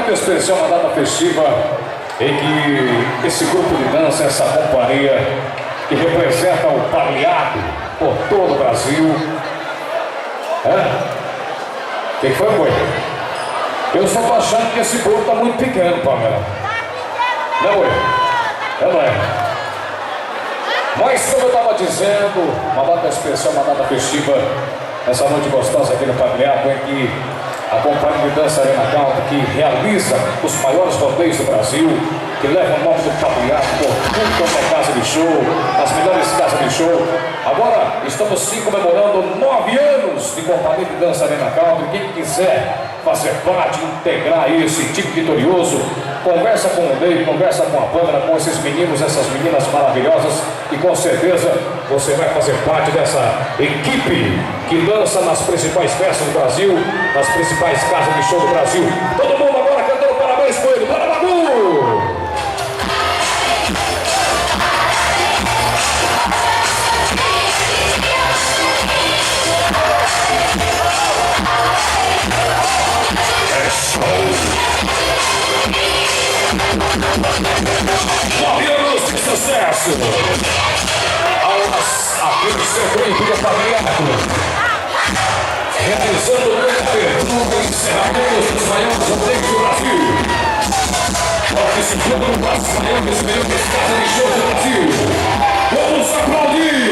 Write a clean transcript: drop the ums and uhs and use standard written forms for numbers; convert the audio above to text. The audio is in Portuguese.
data especial, uma data festiva em que esse grupo de dança, essa companhia que representa o palhaço por todo o Brasil. Quem foi, foi? Eu só tô achando que esse bolo tá muito pequeno, Pamela. Não é? Não é? Mas como eu estava dizendo, uma data especial, uma data festiva, essa noite gostosa aqui no Pagliato, em que a companhia de dança Arena Country, que realiza os maiores rodeios do Brasil, que leva o nome do Pagliato por tudo quanto é casa de show, as melhores casas de show. Agora estamos sim comemorando 9 anos de companhia de dança Arena Country. Quem quiser fazer parte, integrar esse time vitorioso, conversa com o Ney, conversa com a Pâmela, com esses meninos, essas meninas maravilhosas, e com certeza você vai fazer parte dessa equipe que dança nas principais festas do Brasil, nas principais casas de show do Brasil. Todo mundo agora cantando parabéns com ele. Bora, Bagu! Anos de sucesso! Aqui no circuito do Pagliato, realizando o apertura e encerramento dos maiores rodeios do Brasil, participando das maiores casas de show do Brasil. Vamos aplaudir!